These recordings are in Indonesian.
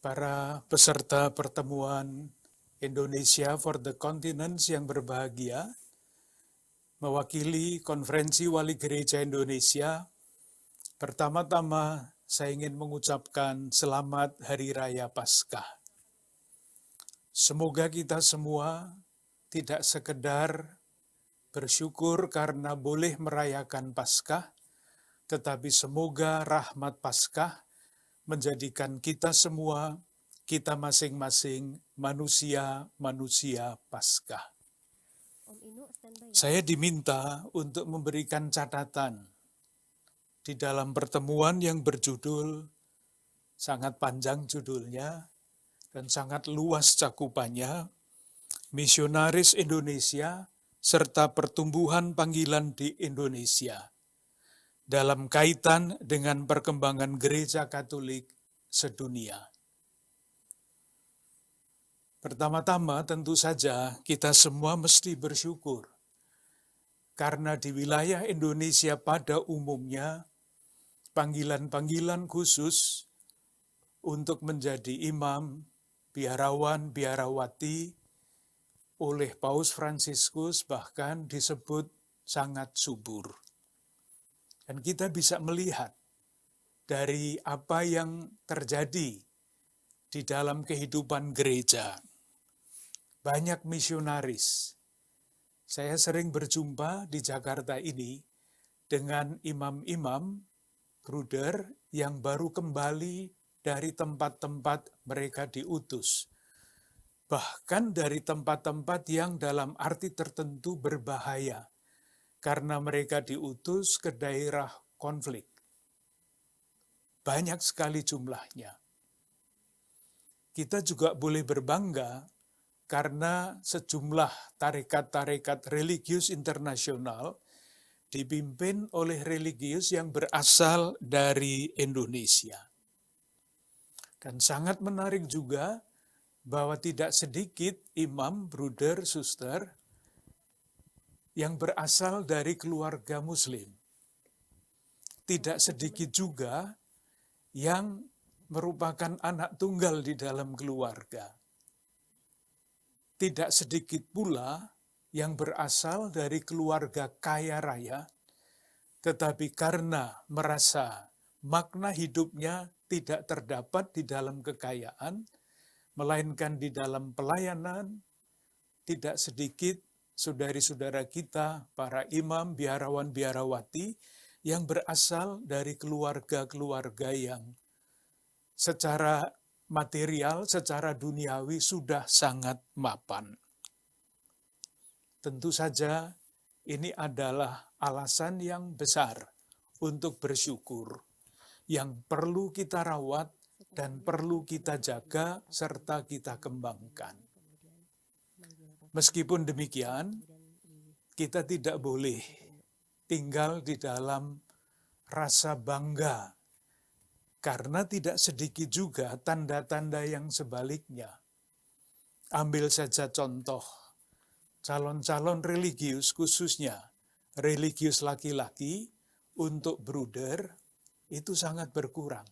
para peserta pertemuan Indonesia for the Continents yang berbahagia, mewakili Konferensi Wali Gereja Indonesia, pertama-tama saya ingin mengucapkan selamat Hari Raya Paskah. Semoga kita semua tidak sekedar bersyukur karena boleh merayakan Paskah, tetapi semoga rahmat Paskah menjadikan kita semua, kita masing-masing manusia-manusia Paskah. Saya diminta untuk memberikan catatan di dalam pertemuan yang berjudul, sangat panjang judulnya, dan sangat luas cakupannya, Misionaris Indonesia serta pertumbuhan panggilan di Indonesia dalam kaitan dengan perkembangan Gereja Katolik sedunia. Pertama-tama tentu saja kita semua mesti bersyukur karena di wilayah Indonesia pada umumnya panggilan-panggilan khusus untuk menjadi imam, biarawan, biarawati oleh Paus Fransiskus bahkan disebut sangat subur. Dan kita bisa melihat dari apa yang terjadi di dalam kehidupan gereja. Banyak misionaris. Saya sering berjumpa di Jakarta ini dengan imam-imam, bruder yang baru kembali dari tempat-tempat mereka diutus. Bahkan dari tempat-tempat yang dalam arti tertentu berbahaya, karena mereka diutus ke daerah konflik. Banyak sekali jumlahnya. Kita juga boleh berbangga karena sejumlah tarekat-tarekat religius internasional dipimpin oleh religius yang berasal dari Indonesia. Dan sangat menarik juga bahwa tidak sedikit imam, bruder, suster yang berasal dari keluarga Muslim. Tidak sedikit juga yang merupakan anak tunggal di dalam keluarga. Tidak sedikit pula yang berasal dari keluarga kaya raya, tetapi karena merasa makna hidupnya tidak terdapat di dalam kekayaan, melainkan di dalam pelayanan, tidak sedikit saudari-saudara kita, para imam, biarawan, biarawati, yang berasal dari keluarga-keluarga yang secara material, secara duniawi sudah sangat mapan. Tentu saja ini adalah alasan yang besar untuk bersyukur, yang perlu kita rawat dan perlu kita jaga serta kita kembangkan. Meskipun demikian, kita tidak boleh tinggal di dalam rasa bangga, karena tidak sedikit juga tanda-tanda yang sebaliknya. Ambil saja contoh, calon-calon religius khususnya, religius laki-laki untuk bruder itu sangat berkurang.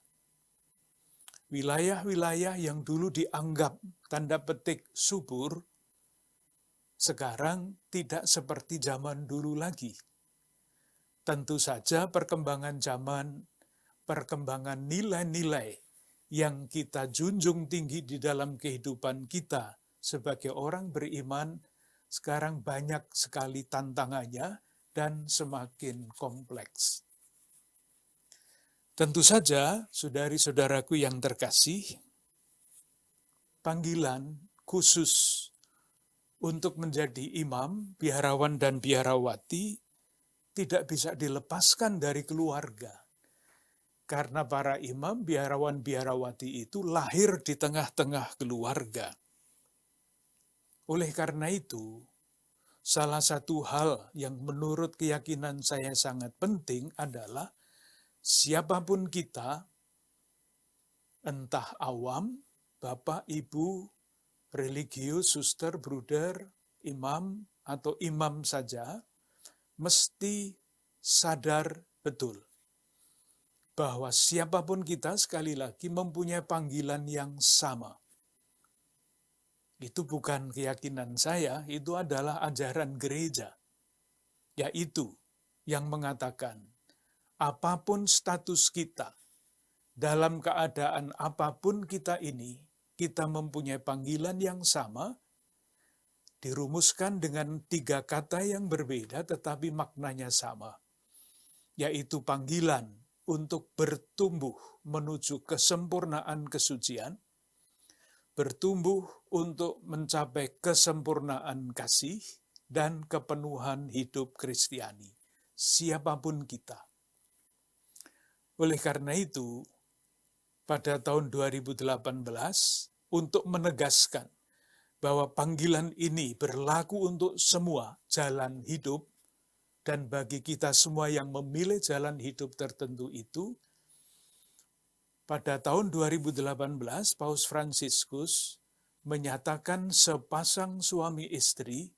Wilayah-wilayah yang dulu dianggap tanda petik subur, sekarang tidak seperti zaman dulu lagi. Tentu saja perkembangan zaman, perkembangan nilai-nilai yang kita junjung tinggi di dalam kehidupan kita sebagai orang beriman, sekarang banyak sekali tantangannya dan semakin kompleks. Tentu saja, saudari-saudaraku yang terkasih, panggilan khusus untuk menjadi imam, biarawan, dan biarawati tidak bisa dilepaskan dari keluarga. Karena para imam, biarawan, biarawati itu lahir di tengah-tengah keluarga. Oleh karena itu, salah satu hal yang menurut keyakinan saya sangat penting adalah siapapun kita, entah awam, bapak, ibu, religius, suster, bruder, imam, atau imam saja, mesti sadar betul bahwa siapapun kita sekali lagi mempunyai panggilan yang sama. Itu bukan keyakinan saya, itu adalah ajaran gereja, yaitu yang mengatakan apapun status kita, dalam keadaan apapun kita ini, kita mempunyai panggilan yang sama, dirumuskan dengan 3 kata yang berbeda tetapi maknanya sama, yaitu panggilan untuk bertumbuh menuju kesempurnaan kesucian, bertumbuh untuk mencapai kesempurnaan kasih, dan kepenuhan hidup Kristiani, siapapun kita. Oleh karena itu, pada tahun 2018, untuk menegaskan bahwa panggilan ini berlaku untuk semua jalan hidup, dan bagi kita semua yang memilih jalan hidup tertentu itu, pada tahun 2018, Paus Fransiskus menyatakan sepasang suami istri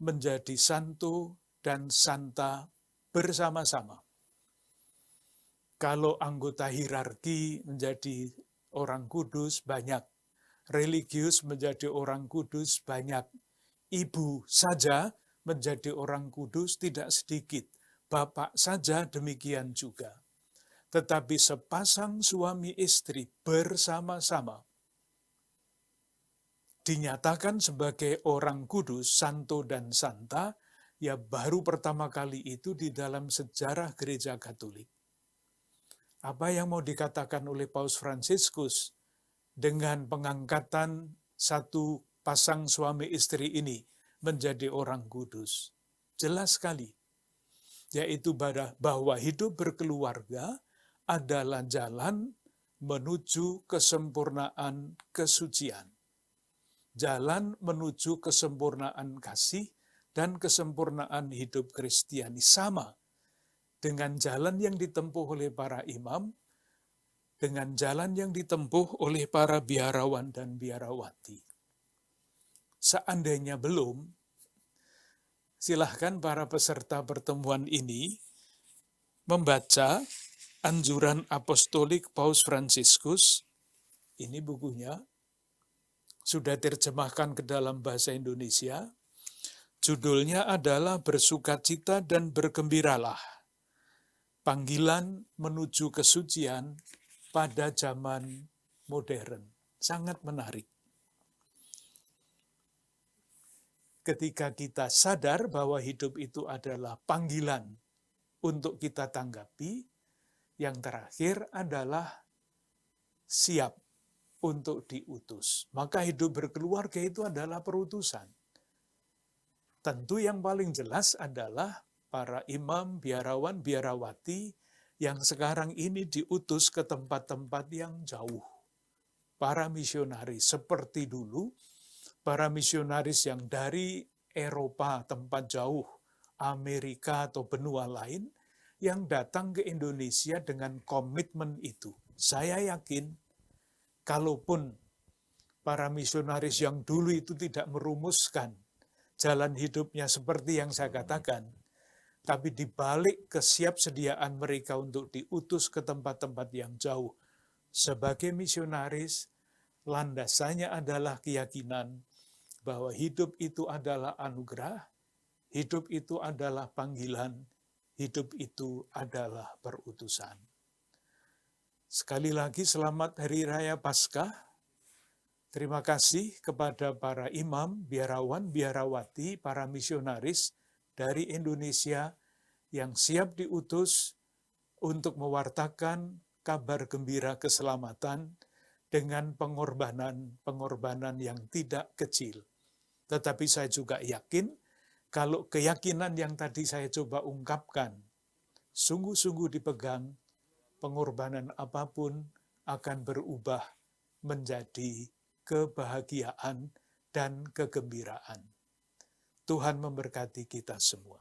menjadi santo dan santa bersama-sama. Kalau anggota hierarki menjadi orang kudus, banyak. Religius menjadi orang kudus, banyak. Ibu saja menjadi orang kudus, tidak sedikit. Bapak saja demikian juga. Tetapi sepasang suami istri bersama-sama dinyatakan sebagai orang kudus, santo dan santa, ya baru pertama kali itu di dalam sejarah gereja Katolik. Apa yang mau dikatakan oleh Paus Fransiskus dengan pengangkatan satu pasang suami istri ini menjadi orang kudus? Jelas sekali, yaitu bahwa hidup berkeluarga adalah jalan menuju kesempurnaan kesucian. Jalan menuju kesempurnaan kasih dan kesempurnaan hidup Kristiani, sama dengan jalan yang ditempuh oleh para imam, dengan jalan yang ditempuh oleh para biarawan dan biarawati. Seandainya belum, silahkan para peserta pertemuan ini membaca Anjuran Apostolik Paus Fransiskus. Ini bukunya, sudah terjemahkan ke dalam bahasa Indonesia. Judulnya adalah Bersukacita dan Bergembiralah, Panggilan menuju kesucian pada zaman modern. Sangat menarik. Ketika kita sadar bahwa hidup itu adalah panggilan untuk kita tanggapi, yang terakhir adalah siap untuk diutus. Maka hidup berkeluarga itu adalah perutusan. Tentu yang paling jelas adalah para imam, biarawan, biarawati yang sekarang ini diutus ke tempat-tempat yang jauh. Para misionaris seperti dulu, para misionaris yang dari Eropa, tempat jauh, Amerika atau benua lain, yang datang ke Indonesia dengan komitmen itu. Saya yakin, kalaupun para misionaris yang dulu itu tidak merumuskan jalan hidupnya seperti yang saya katakan, tapi dibalik kesiapsediaan mereka untuk diutus ke tempat-tempat yang jauh sebagai misionaris, landasannya adalah keyakinan bahwa hidup itu adalah anugerah, hidup itu adalah panggilan, hidup itu adalah perutusan. Sekali lagi selamat Hari Raya Paskah. Terima kasih kepada para imam, biarawan, biarawati, para misionaris dari Indonesia yang siap diutus untuk mewartakan kabar gembira keselamatan dengan pengorbanan yang tidak kecil. Tetapi saya juga yakin, kalau keyakinan yang tadi saya coba ungkapkan, sungguh-sungguh dipegang, pengorbanan apapun akan berubah menjadi kebahagiaan dan kegembiraan. Tuhan memberkati kita semua.